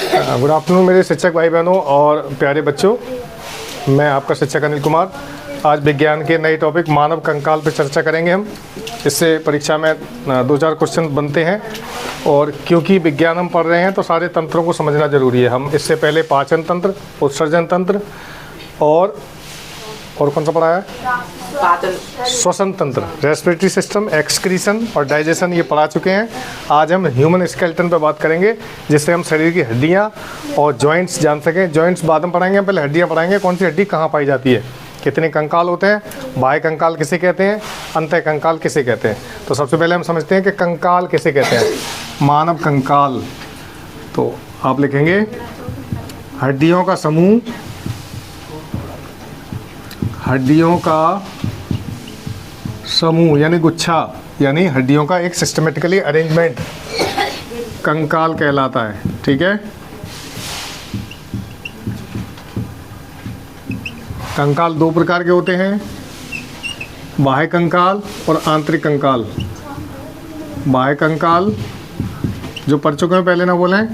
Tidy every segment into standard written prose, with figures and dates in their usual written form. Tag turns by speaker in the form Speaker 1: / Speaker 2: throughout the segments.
Speaker 1: Good afternoon मेरे शिक्षक भाई बहनों और प्यारे बच्चों। मैं आपका शिक्षक अनिल कुमार। आज विज्ञान के नए टॉपिक मानव कंकाल पर चर्चा करेंगे हम। इससे परीक्षा में 2-4 क्वेश्चन बनते हैं और क्योंकि विज्ञान हम पढ़ रहे हैं तो सारे तंत्रों को समझना जरूरी है। हम इससे पहले पाचन तंत्र, उत्सर्जन तंत्र और कौन सा पढ़ा है? श्वसन तंत्र, रेस्पिरेटरी सिस्टम, एक्सक्रीशन और डाइजेशन, ये पढ़ा चुके हैं। आज हम ह्यूमन स्केलेटन पर बात करेंगे, जिससे हम शरीर की हड्डियां और जॉइंट्स जान सकें। जॉइंट्स बाद में पढ़ाएंगे, पहले हड्डियां पढ़ाएंगे। कौन सी हड्डी कहाँ पाई जाती है, कितने कंकाल होते हैं, बाह्य कंकाल किसे कहते हैं, अंतः कंकाल किसे कहते हैं। तो सबसे पहले हम समझते हैं कि कंकाल किसे कहते हैं। मानव कंकाल, तो आप लिखेंगे हड्डियों का समूह, हड्डियों का समूह यानी गुच्छा, यानी हड्डियों का एक सिस्टमेटिकली अरेंजमेंट कंकाल कहलाता है। ठीक है, कंकाल 2 प्रकार के होते हैं, बाह्य कंकाल और आंतरिक कंकाल। बाह्य कंकाल जो पढ़ चुके हैं पहले ना बोलें,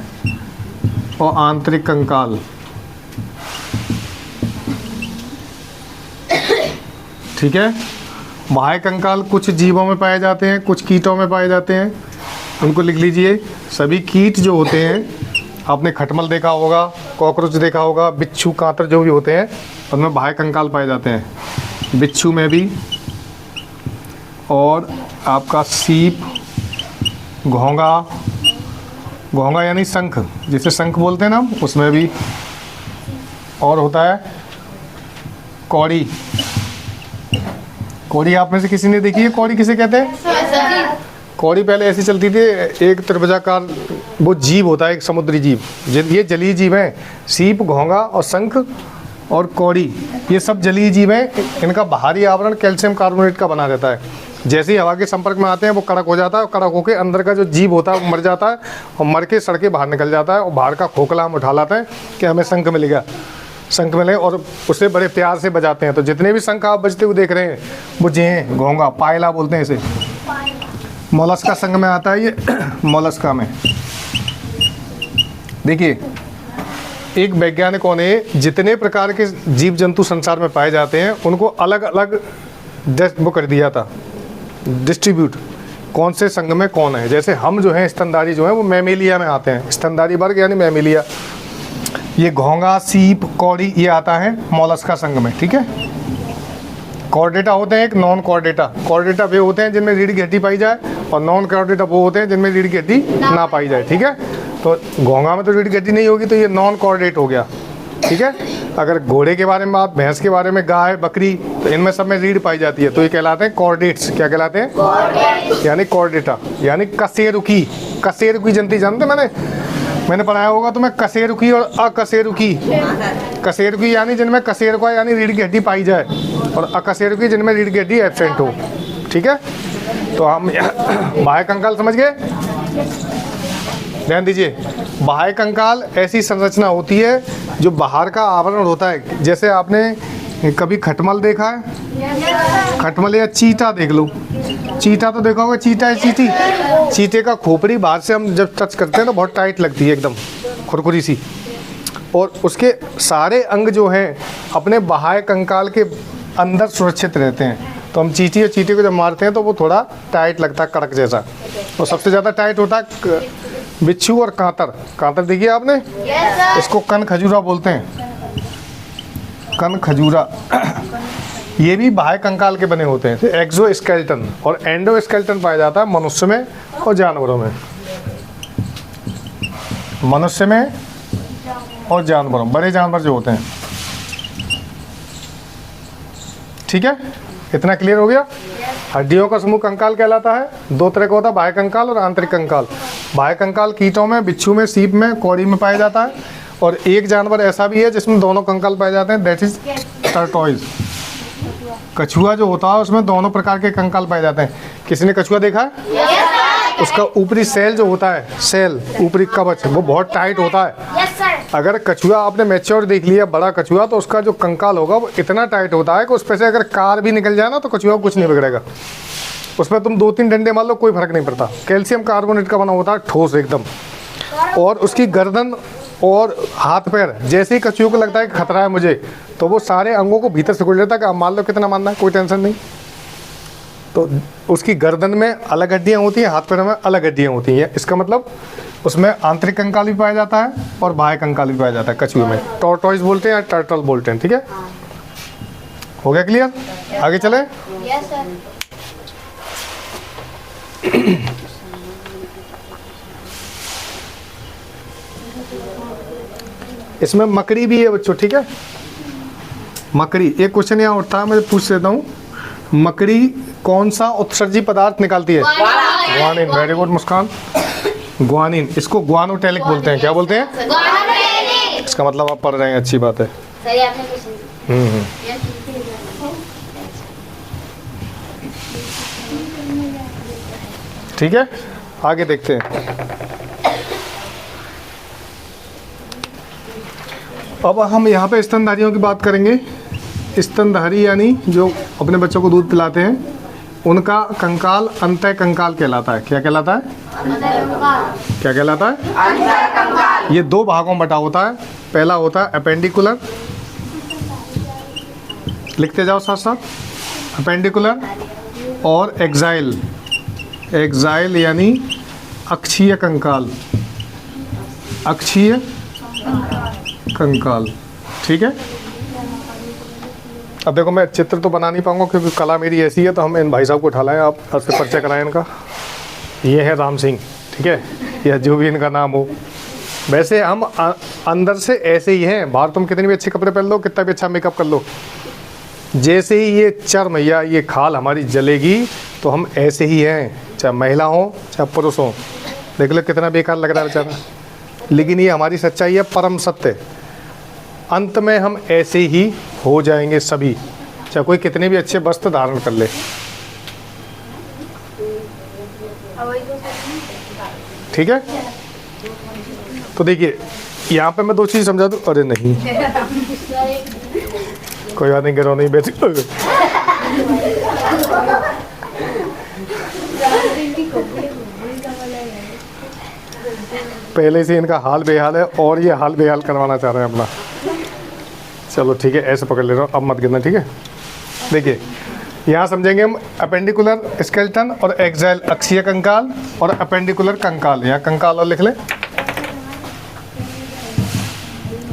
Speaker 1: और आंतरिक कंकाल। ठीक है, बाह्य कंकाल कुछ जीवों में पाए जाते हैं, कुछ कीटों में पाए जाते हैं। उनको लिख लीजिए। सभी कीट जो होते हैं, आपने खटमल देखा होगा, कॉकरोच देखा होगा, बिच्छू, कांतर जो भी होते हैं, उनमें बाह्य कंकाल पाए जाते हैं। बिच्छू में भी, और आपका सीप, घोंगा, घोंगा यानी शंख, जिसे शंख बोलते हैं ना, उसमें भी। और होता है कौड़ी। कौड़ी आप में से किसी ने देखी है? कौड़ी किसे कहते हैं? कौड़ी पहले ऐसी चलती थी, एक त्रिभुजाकार वो जीव होता है, एक समुद्री जीव। ये जलीय जीव हैं। सीप, घोंगा और शंख और कौड़ी, ये सब जलीय जीव हैं। इनका बाहरी आवरण कैल्शियम कार्बोनेट का बना रहता है। जैसे ही हवा के संपर्क में आते हैं वो कड़क हो जाता है, और कड़क होकर अंदर का जो जीव होता है वो मर जाता है, और मर के सड़ के बाहर निकल जाता है। और बाहर का खोखला हम उठा लाते हैं कि हमें शंख मिलेगा, शंख मिले, और उसे बड़े प्यार से बजाते हैं। तो जितने भी शंख आप बजते हुए देख रहे हैं वो जे हैं, घोंगा, पायला बोलते हैं इसे। मोलस्का संघ में आता है ये। मोलस्का में देखिए, एक वैज्ञानिकों ने जितने प्रकार के जीव जंतु संसार में पाए जाते हैं उनको अलग अलग वो कर दिया था, डिस्ट्रीब्यूट, कौन से संघ में कौन है। जैसे हम जो हैं स्तनधारी जो हैं वो मैमेलिया में आते हैं, स्तनधारी वर्ग यानी मैमेलिया। ये घोंगा, सीप, कौड़ी ये आता है मोलस्का संघ में। ठीक है, कॉर्डेटा होते हैं एक, नॉन कॉर्डेटा। कॉर्डेटा वे होते हैं जिनमें रीढ़ की हड्डी पाई जाए, और नॉन कॉर्डेटा वो होते हैं जिनमें रीढ़ की हड्डी ना पाई जाए। ठीक है, तो घोंगा में तो रीढ़ की हड्डी नहीं होगी, तो ये नॉन कॉर्डेट हो गया। ठीक है, अगर घोड़े के बारे में बात, भैंस के बारे में, गाय, बकरी, तो इनमें सब में रीढ़ पाई जाती है, तो ये कहलाते हैं कॉर्डेट्स। क्या कहलाते हैं? यानी कॉर्डेटा, यानी कशेरुकी। कशेरुकी जंतु जानते, मैंने पढ़ाया होगा तो मैं कशेरुकी और अकशेरुकी। कशेरुकी यानी जिनमें कशेरुका यानी रीढ़ की हड्डी पाई जाए, और अकशेरुकी जिनमें रीढ़ की हड्डी एब्सेंट हो। ठीक है, तो हम बाह्य कंकाल समझ गए। ध्यान दीजिए, बाह्य कंकाल ऐसी संरचना होती है जो बाहर का आवरण होता है। जैसे आपने कभी खटमल देखा है? खटमल या चीता देख लो। चीता तो देखा होगा, चीता है चीटी। चीते का खोपड़ी बाहर से हम जब टच करते हैं तो बहुत टाइट लगती है, एकदम खुरखुरी सी, और उसके सारे अंग जो हैं अपने बाह्य कंकाल के अंदर सुरक्षित रहते हैं। तो हम चीटी और चीते को जब मारते हैं तो वो थोड़ा टाइट लगता है, कड़क जैसा। और सबसे ज़्यादा टाइट होता है बिच्छू और कांतर। कांतर देखिए आपने, इसको कन खजूरा बोलते हैं, कन खजूरा। ये भी बाह्य कंकाल के बने होते हैं। एक्सोस्केलेटन और एंडोस्केलेटन पाया जाता है मनुष्य में और जानवरों में। मनुष्य में और जानवरों, बड़े जानवर जो होते हैं। ठीक है, इतना क्लियर हो गया। हड्डियों का समूह कंकाल कहलाता है। 2 तरह का होता है, बाह्य कंकाल और आंतरिक कंकाल। बाह्य कंकाल कीटों में, बिच्छू में, सीप में, कौड़ी में पाया जाता है। और एक जानवर ऐसा भी है जिसमें दोनों कंकाल पाए जाते हैं, दैट इज टर्टोइज। कछुआ जो होता है उसमें दोनों प्रकार के कंकाल पाए जाते हैं। किसी ने कछुआ देखा है? उसका ऊपरी सेल जो होता है, सेल, ऊपरी कवच, वो बहुत टाइट होता है। अगर कछुआ आपने मैच्योर देख लिया, बड़ा कछुआ, तो उसका जो कंकाल होगा वो इतना टाइट होता है कि उस पर से अगर कार भी निकल जाए ना तो कछुआ को कुछ नहीं बिगड़ेगा। उसमें तुम 2-3 डंडे मार लो, कोई फर्क नहीं पड़ता। कैल्शियम कार्बोनेट का बना होता है, ठोस एकदम। और उसकी गर्दन और हाथ पैर, जैसे ही कछुओं को लगता है कि खतरा है मुझे, तो वो सारे अंगों को भीतर सिकुड़ लेता है कि अब मान लो कितना मानना है, कोई टेंशन नहीं। तो उसकी गर्दन में अलग हड्डियाँ होती हैं, हाथ पैर में अलग हड्डियाँ होती हैं। इसका मतलब उसमें आंतरिक कंकाल भी पाया जाता है और बाह्य कंकाल भी पाया जाता है कछुए में। टॉर्टोइस बोलते हैं या टर्टल बोलते हैं, ठीक है। हो गया क्लियर? आगे चले।
Speaker 2: Yes sir.
Speaker 1: इसमें मकड़ी भी है बच्चों, ठीक है। मकड़ी, एक क्वेश्चन यहाँ उठता है, मैं पूछ लेता हूँ। मकड़ी कौन सा उत्सर्जी पदार्थ निकालती है? ग्वानिन। वेरी गुड मुस्कान, ग्वानिन। इसको ग्वानोटेलिक बोलते हैं। क्या बोलते हैं? इसका मतलब आप पढ़ रहे हैं, अच्छी बात है।
Speaker 2: सही आपने क्वेश्चन।
Speaker 1: ठीक है, आगे देखते हैं। अब हम यहाँ पे स्तनधारियों की बात करेंगे। स्तनधारी यानी जो अपने बच्चों को दूध पिलाते हैं, उनका कंकाल अंतः कंकाल कहलाता है। क्या कहलाता है? क्या कहलाता है? ये दो भागों में बटा होता है। पहला होता है अपेंडिकुलर, लिखते जाओ साथ साथ, अपेंडिकुलर, और एक्साइल। एक्साइल यानी अक्षीय कंकाल, अक्षीय कंकाल, ठीक है। अब देखो, मैं चित्र तो बना नहीं पाऊंगा क्योंकि कला मेरी ऐसी है, तो हम इन भाई साहब को उठा लाएं, आप आपसे परिचय कराएं इनका। ये है राम सिंह, ठीक है, या जो भी इनका नाम हो। वैसे हम अंदर से ऐसे ही हैं, बाहर तुम कितने भी अच्छे कपड़े पहन लो, कितना भी अच्छा मेकअप कर लो, जैसे ही ये चर्म या ये खाल हमारी जलेगी तो हम ऐसे ही हैं, चाहे महिला हो चाहे पुरुष हो। देख लो कितना बेकार लग रहा है बेचारा, लेकिन ये हमारी सच्चाई है, परम सत्य। अंत में हम ऐसे ही हो जाएंगे सभी, चाहे कोई कितने भी अच्छे वस्त्र धारण कर ले, ठीक है। तो देखिए, यहाँ पे मैं दो चीज़ समझा दूँ। अरे नहीं, कोई बात नहीं, गिरो नहीं, बेच पहले से इनका हाल बेहाल है और ये हाल बेहाल करवाना चाह रहे हैं अपना। चलो ठीक है, ऐसे पकड़ ले रहा हूँ, अब मत गिरना, ठीक है। देखिए, यहाँ समझेंगे हम अपेंडिकुलर स्केलेटन और एक्साइल अक्षीय कंकाल और अपेंडिकुलर कंकाल। यहाँ कंकाल और लिख ले,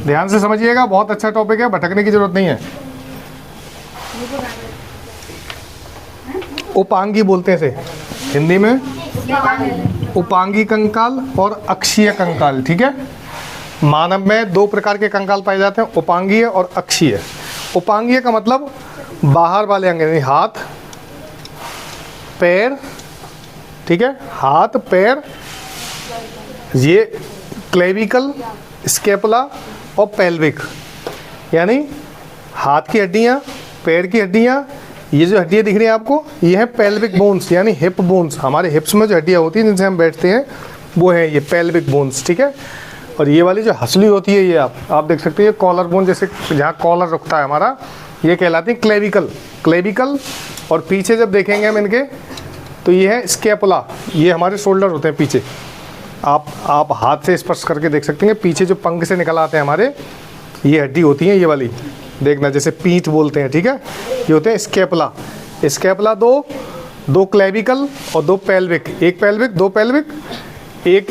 Speaker 1: ध्यान से समझिएगा, बहुत अच्छा टॉपिक है, भटकने की जरूरत नहीं है। उपांगी बोलते हैं इसे हिंदी में, उपांगी कंकाल और अक्षीय कंकाल, ठीक है। मानव में दो प्रकार के कंकाल पाए जाते हैं, उपांगीय और अक्षीय। उपांगीय का मतलब बाहर वाले अंग, यानी हाथ पैर, ठीक है, हाथ पैर, ये क्लेविकल, स्केपुला और पेल्विक, यानी हाथ की हड्डियाँ, पैर की हड्डियाँ, ये जो हड्डियाँ दिख रही हैं आपको, ये है पेल्विक बोन्स, यानी हिप बोन्स। हमारे हिप्स में जो हड्डियाँ होती हैं जिनसे हम बैठते हैं, वो है ये पेल्विक बोन्स, ठीक है। और ये वाली जो हंसली होती है, ये आप देख सकते हैं, कॉलर बोन, जैसे जहाँ कॉलर रुकता है हमारा, ये कहलाती है क्लेविकल। क्लेविकल, और पीछे जब देखेंगे हम इनके, तो ये है स्केपुला, ये हमारे शोल्डर होते हैं पीछे। आप हाथ से स्पर्श करके देख सकते हैं, पीछे जो पंख से निकल आते हैं हमारे, ये हड्डी होती है, ये वाली देखना, जैसे पीठ बोलते हैं, ठीक है। ये होते हैं स्केपुला। स्केपुला दो क्लेविकल और दो पेल्विक, एक पेल्विक, दो पेल्विक, एक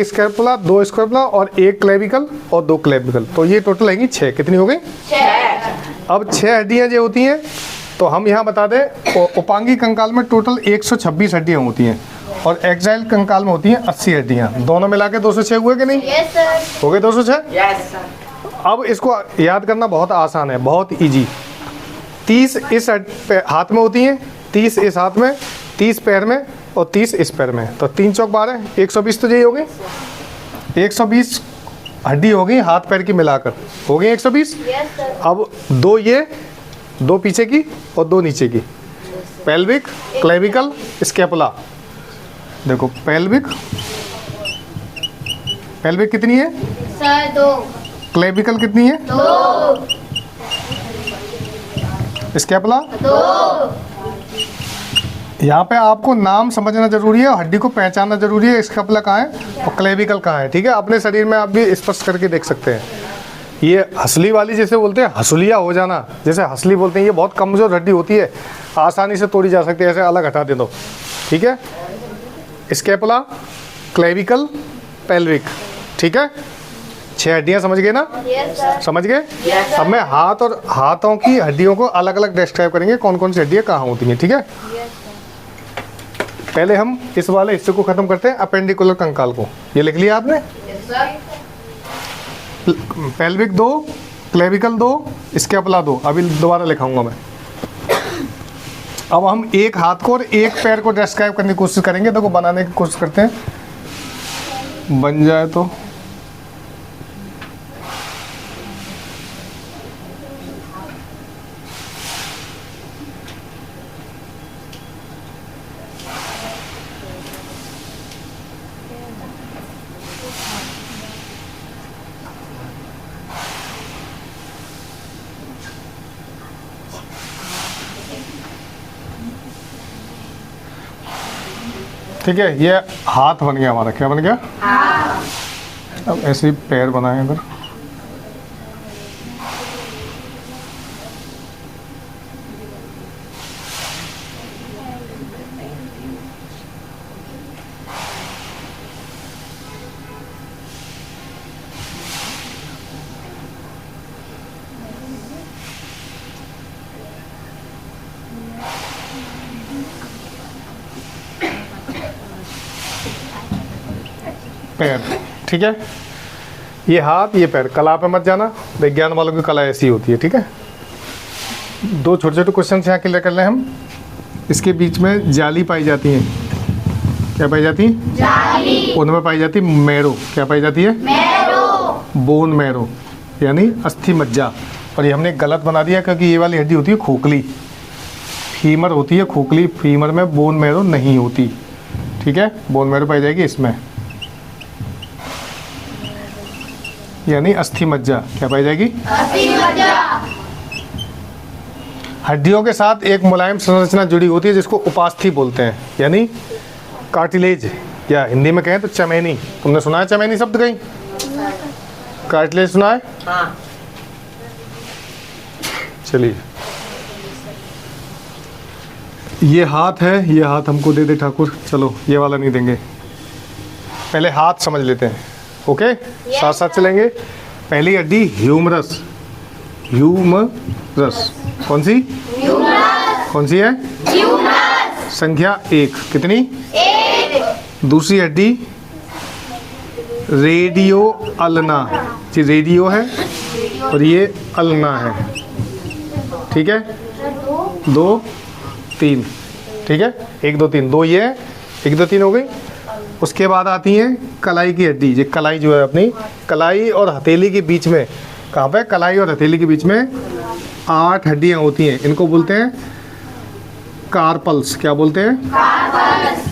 Speaker 1: स्केपुला, दो स्केपुला और एक क्लेविकल और दो क्लेविकल, तो ये टोटल आएंगी 6। कितनी हो गई? 6। अब 6 हड्डियाँ जो होती हैं, तो हम यहाँ बता दें, उपांगी कंकाल में टोटल 126 हड्डियाँ होती हैं और एक्साइल कंकाल में होती हैं 80 हड्डियाँ। दोनों मिला के 206 हुए कि नहीं?
Speaker 2: Yes sir.
Speaker 1: हो गए 206?
Speaker 2: Yes sir.
Speaker 1: अब इसको याद करना बहुत आसान है, बहुत इजी। 30 इस हाथ में होती हैं, 30 इस हाथ में, 30 पैर में और 30 इस पैर में, तो 3 चौक 12, 120 तो यही हो गई। 120 हड्डी हो गई हाथ पैर की मिलाकर, हो गई 120।
Speaker 2: Yes sir.
Speaker 1: अब दो पीछे की और 2 नीचे की, पेल्विक, क्लेविकल, स्केपुला। देखो पेल्विक कितनी है
Speaker 2: सर? 2।
Speaker 1: क्लेविकल कितनी है?
Speaker 2: 2।
Speaker 1: स्केपुला
Speaker 2: 2।
Speaker 1: यहाँ पे आपको नाम समझना जरूरी है, हड्डी को पहचानना जरूरी है, स्कैपुला कहाँ है और क्लेविकल कहाँ है। ठीक है, अपने शरीर में आप भी स्पष्ट करके देख सकते हैं। ये हसली वाली जैसे बोलते हैं, हसुलिया हो जाना जैसे हसली बोलते हैं, ये बहुत कमज़ोर हड्डी होती है, आसानी से तोड़ी जा सकती है, ऐसे अलग हटा दे दो। ठीक है, स्कैपुला, क्लेविकल, पेल्विक। ठीक है, 6 हड्डियाँ समझ गए ना?
Speaker 2: Yes sir.
Speaker 1: समझ गए? अब मैं हाथ और हाथों की हड्डियों को अलग अलग डिस्क्राइब करेंगे, कौन कौन सी हड्डियाँ कहाँ होती हैं। ठीक है, पहले हम इस वाले हिस्से को खत्म करते हैं, अपेंडिकुलर कंकाल को। ये लिख लिया आपने?
Speaker 2: Yes sir.
Speaker 1: Pelvic 2, clavicle 2, scapula 2। अभी दोबारा लिखाऊंगा मैं। अब हम एक हाथ को और एक पैर को डिस्क्राइब करने की कोशिश करेंगे। देखो बनाने की कोशिश करते हैं, बन जाए तो। ठीक है, ये हाथ बन गया हमारा। क्या बन गया? अब ऐसे ही पैर बनाए इधर। पैर। ठीक है, ये हाथ ये पैर। कला पे मत जाना, विज्ञान वालों की कला ऐसी होती है। ठीक है, 2 छोटे छोटे क्वेश्चन यहाँ क्लियर कर लें हम। इसके बीच में जाली पाई जाती है। क्या पाई जाती है?
Speaker 2: जाली।
Speaker 1: उनमें पाई जाती है मैरो। क्या पाई जाती है?
Speaker 2: मैरो।
Speaker 1: बोन मैरो यानी अस्थि मज्जा। और ये हमने गलत बना दिया क्योंकि ये वाली हड्डी होती है खोखली, फीमर होती है खोखली, फीमर में बोन मैरो नहीं होती। ठीक है, बोन मैरो पाई जाएगी इसमें, यानी अस्थि मज्जा। क्या पाई जाएगी?
Speaker 2: अस्थि मज्जा।
Speaker 1: हड्डियों के साथ एक मुलायम संरचना जुड़ी होती है जिसको उपास्थि बोलते हैं, यानी कार्टिलेज, या हिंदी में कहें तो चमैनी। तुमने सुना है चमैनी शब्द कहीं? कार्टिलेज सुना है?
Speaker 3: हाँ।
Speaker 1: चलिए, ये हाथ है, ये हाथ हमको दे दे ठाकुर। चलो ये वाला नहीं देंगे, पहले हाथ समझ लेते हैं। ओके, साथ साथ चलेंगे। पहली हड्डी ह्यूमरस। ह्यूमरस कौन सी? कौन सी है? संख्या 1। कितनी? 1। दूसरी हड्डी रेडियो अल्ना। जी रेडियो है और ये अल्ना है। ठीक है, 2 3। ठीक है, 1 2 3, 2 ये है, 1 2 3 हो गई। उसके बाद आती है कलाई की हड्डी। ये कलाई जो है अपनी, कलाई और हथेली के बीच में, कहाँ पे? कलाई और हथेली के बीच में 8 हड्डियाँ होती हैं। इनको बोलते हैं कार्पल्स। क्या बोलते हैं? कार्पल्स।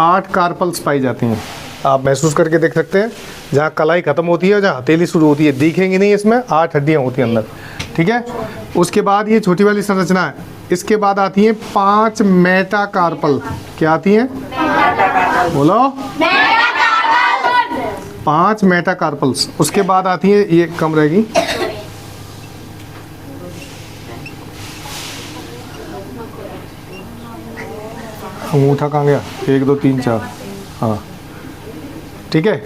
Speaker 1: 8 कार्पल्स पाई जाती हैं। आप महसूस करके देख सकते हैं, जहाँ कलाई खत्म होती है और जहाँ हथेली शुरू होती है, दिखेंगी नहीं इसमें, 8 हड्डियाँ होती हैं अंदर। ठीक है, उसके बाद ये छोटी वाली संरचना है। इसके बाद आती हैं 5 मेटाकार्पल। क्या आती हैं? बोलो। 5 मेटाकार्पल्स। उसके बाद आती है, ये कम रहेगी, अंगूठा कहाँ गया? 1 2 3 4। हाँ ठीक है,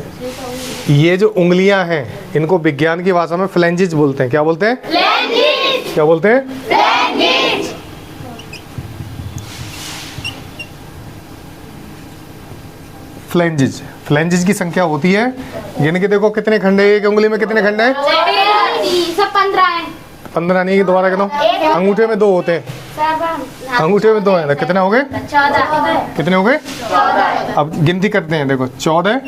Speaker 1: ये जो उंगलियां हैं इनको विज्ञान की भाषा में फ्लैंजेस बोलते हैं। क्या बोलते हैं?
Speaker 2: फ्लैंजेस।
Speaker 1: क्या बोलते हैं?
Speaker 2: फ्लैंजेस।
Speaker 1: फ्लैंजेस। फ्लैंजेस की संख्या होती है, गिन के देखो कितने खंड है। एक उंगली में कितने खंड है?
Speaker 2: 15 है।
Speaker 1: 15 नहीं, दोबारा गिनो। अंगूठे में 2 होते हैं, अंगूठे में 2 है। कितने हो गए?
Speaker 2: 14।
Speaker 1: कितने हो गए?
Speaker 2: 14।
Speaker 1: अब गिनती करते हैं। देखो 14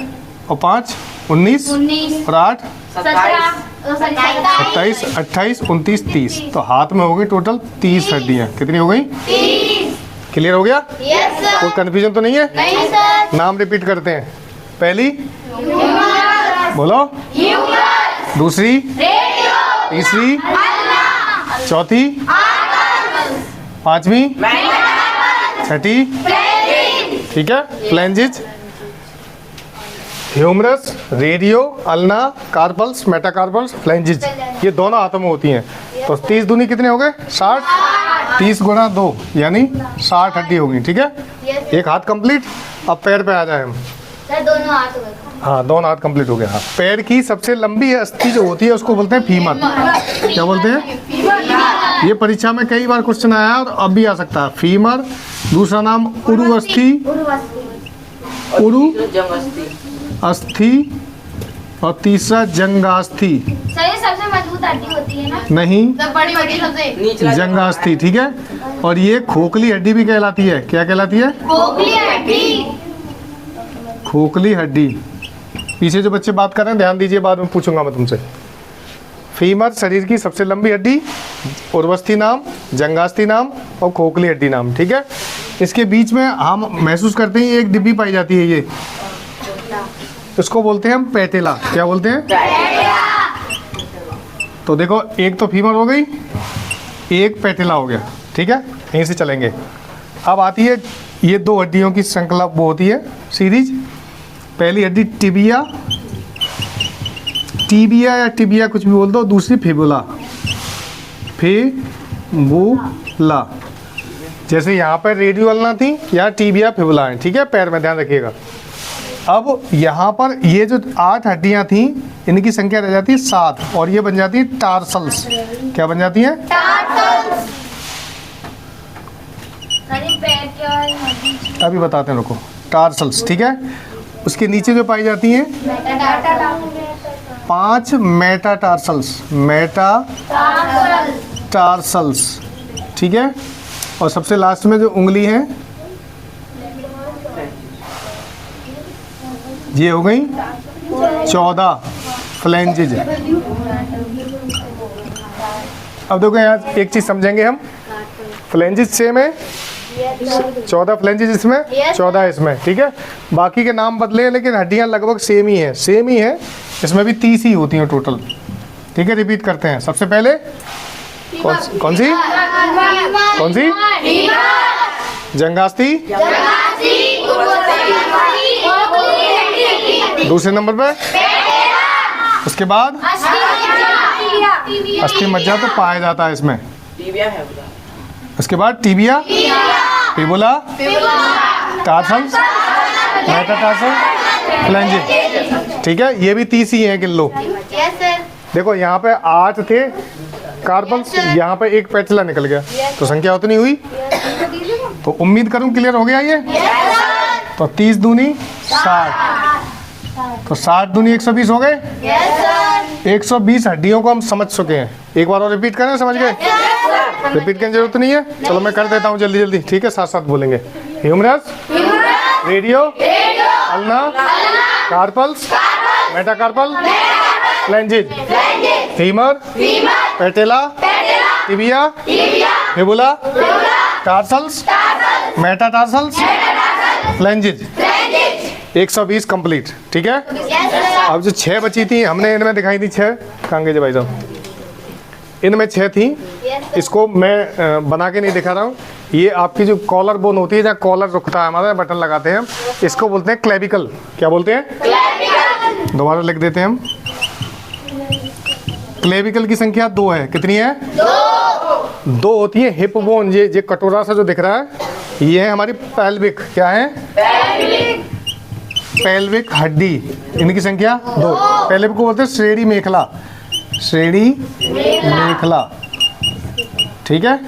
Speaker 1: और 5 19
Speaker 2: 19
Speaker 1: और 8
Speaker 2: 17
Speaker 1: 27 28 29 30। तो हाथ में हो गई टोटल 30 हड्डियाँ। कितनी हो गई?
Speaker 2: 30।
Speaker 1: क्लियर हो गया?
Speaker 2: Yes sir.
Speaker 1: कोई कन्फ्यूजन तो नहीं है?
Speaker 2: नहीं सर।
Speaker 1: नाम रिपीट करते हैं। पहली
Speaker 2: ह्यूमरस।
Speaker 1: बोलो,
Speaker 2: ह्यूमरस।
Speaker 1: दूसरी,
Speaker 2: रेडियो।
Speaker 1: तीसरी,
Speaker 2: अल्लाह।
Speaker 1: चौथी,
Speaker 2: कार्पल्स।
Speaker 1: 5वीं,
Speaker 2: मेटाकार्पल्स।
Speaker 1: फैटी,
Speaker 2: फ्लेंजिज,
Speaker 1: ठीक है, phalanges, humerus, radio, ulna, carpals, metacarpals, phalanges, ये दोनों हाथों में होती हैं। तो 30 दूनी कितने हो गए? 60। 30 गुणा 2 यानी 60 हड्डी होगी, ठीक है। एक हाथ कंप्लीट। अब पैर पे आ जाए हम।
Speaker 2: सर दोनों हाथ हो गए।
Speaker 1: हाँ, दोनों हाथ कंप्लीट हो गया। हाँ, पैर की सबसे लंबी अस्थि जो होती है उसको बोलते हैं फीमर। क्या बोलते हैं? ये परीक्षा में कई बार क्वेश्चन आया और अब भी आ सकता है। फीमर, दूसरा नाम उरु अस्थि, उरु अस्थि, और तीसरा जंगास्थि।
Speaker 2: सर ये सबसे मजबूत हड्डी होती है ना?
Speaker 1: नहीं,
Speaker 2: बड़ी बड़ी सबसे
Speaker 1: जंगास्थि, ठीक है। और ये खोखली हड्डी भी कहलाती है। क्या कहलाती है?
Speaker 2: खोखली हड्डी।
Speaker 1: खोखली हड्डी। पीछे जो बच्चे बात कर रहे हैं ध्यान दीजिए, बाद में पूछूंगा मैं तुमसे। फीमर शरीर की सबसे लंबी हड्डी, उर्वस्थि नाम, जंगास्थि नाम और खोखली हड्डी नाम, ठीक है। इसके बीच में हम महसूस करते हैं एक डिब्बी पाई जाती है, ये इसको बोलते हैं हम पैटेला। क्या बोलते हैं? तो देखो, एक तो फीमर हो गई, एक पैटेला हो गया, ठीक है। यहीं से चलेंगे। अब आती है ये दो हड्डियों की श्रृंखला, वो होती है सीरीज। पहली हड्डी टिबिया, टीबिया या टिबिया कुछ भी बोल दो। दूसरी फिबुला, फिबुला। जैसे यहाँ पर रेडियो अल्ना थी, यहाँ टीबिया फिबुला है, ठीक है। पैर में ध्यान रखिएगा। अब यहाँ पर ये जो 8 हड्डियाँ थी, इनकी संख्या रह जाती है 7 और ये बन जाती है टार्सल्स। क्या बन जाती है? अभी बताते हैं, रुको। टार्सल्स, ठीक है। उसके नीचे जो पाई जाती हैं 5 मेटाटार्सल्स, मेटाटार्सल्स, ठीक है। और सबसे लास्ट में जो उंगली है ये हो गई 14 फ्लैंजेज। अब देखो यहाँ एक चीज समझेंगे हम। फ्लैंजेज सेम है, 14 फ्लैंजेज इसमें, 14 इसमें, ठीक है। बाकी के नाम बदले हैं लेकिन हड्डियाँ लगभग सेम ही है, सेम ही है। इसमें भी 30 ही होती हैं टोटल, ठीक है। रिपीट करते हैं। सबसे पहले कौन सी? जंगास्थि। दूसरे नंबर पे उसके बाद अस्थि मज्जा तो पाया जाता है इसमें। उसके बाद टीबिया, फिबुला, टार्सल्स, मेटाटार्सल, फ्लैंजेज, ठीक है। ये भी 30 ही है, गिन लो। देखो यहाँ पे 8 थे कार्पल्स, यहाँ पे एक पैटेला निकल गया, तो संख्या उतनी हुई। तो उम्मीद करूँ क्लियर हो गया ये। तो 30 दूनी 60, तो 60 दूनी 120 हो गए। 120 हड्डियों को हम समझ चुके हैं। एक बार और रिपीट करें, समझ गए? रिपीट करने की जरूरत नहीं है। चलो मैं कर देता हूँ जल्दी जल्दी, ठीक है। साथ साथ बोलेंगे। Humerus, radio, ulna, carpals, metacarpal, phalanges, femur, patella, tibia, fibula, tarsals, metatarsals, phalanges. 120 complete, ठीक है। अब जो 6 बची थी हमने इनमें दिखाई थी 6, कहाँ गए भाई साहब? इनमें 6 थी। इसको मैं बना के नहीं दिखा रहा हूँ। ये आपकी जो कॉलर बोन होती है, जहाँ कॉलर रुकता है हमारा, बटन लगाते हैं हम, इसको बोलते हैं क्लेविकल। क्या बोलते हैं? दोबारा लिख देते हैं हम। क्लेविकल की संख्या 2 है। कितनी है? 2 होती है। हिप बोन, ये कटोरा सा जो दिख रहा है, ये है हमारी पेल्विक। क्या है? पेल्विक हड्डी। इनकी संख्या 2। पेल्विक को बोलते हैं श्रेणी मेखला, श्रेणी मेखला, ठीक है।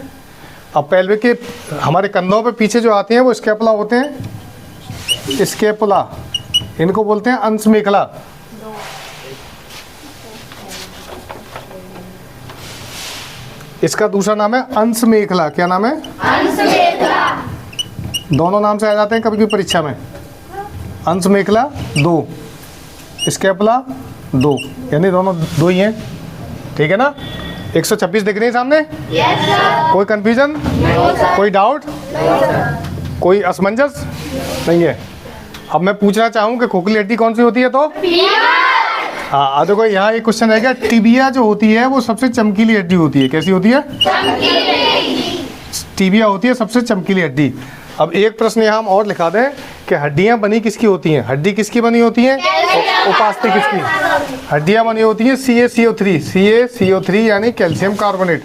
Speaker 1: अब पेल्विक के हमारे कंधों पे पीछे जो आते हैं वो स्कैपुला होते हैं, स्कैपुला। इनको बोलते हैं अंश मेखला। इसका दूसरा नाम है अंश मेखला। क्या नाम है? अंश मेखला। दोनों नाम से आ जाते हैं कभी कभी परीक्षा में। अंश मेखला 2, स्कैपुला 2, यानी दोनों 2 ही हैं, ठीक है ना। 126 दिख रही है सामने? कोई कंफ्यूजन? कोई डाउट? कोई असमंजस नहीं है। अब मैं पूछना चाहूँ कि खोखली हड्डी कौन सी होती है? तो हाँ, देखो यहाँ एक क्वेश्चन रहेगा। टिबिया जो होती है वो सबसे चमकीली हड्डी होती है। कैसी होती है? टिबिया होती है सबसे चमकीली हड्डी। अब एक प्रश्न यहाँ हम और लिखा दें कि हड्डियां बनी किसकी होती हैं? हड्डी किसकी बनी होती है? उपास्थि किसकी? हड्डियां बनी होती हैं CaCO3 यानी कैल्शियम कार्बोनेट,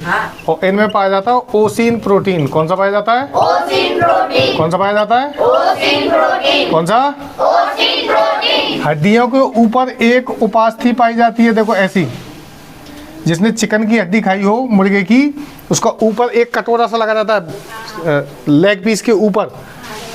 Speaker 1: और इनमें पाया जाता है ओसिन प्रोटीन। कौन सा पाया जाता है?
Speaker 2: ओसिन प्रोटीन।
Speaker 1: कौन सा पाया जाता है?
Speaker 2: ओसिन प्रोटीन।
Speaker 1: कौन सा?
Speaker 2: ओसिन प्रोटीन।
Speaker 1: हड्डियों के ऊपर एक उपास्थि पाई जाती है, देखो ऐसी, जिसने चिकन की हड्डी खाई हो मुर्गे की, उसका ऊपर एक कटोरा सा लगा रहता है लेग पीस के ऊपर,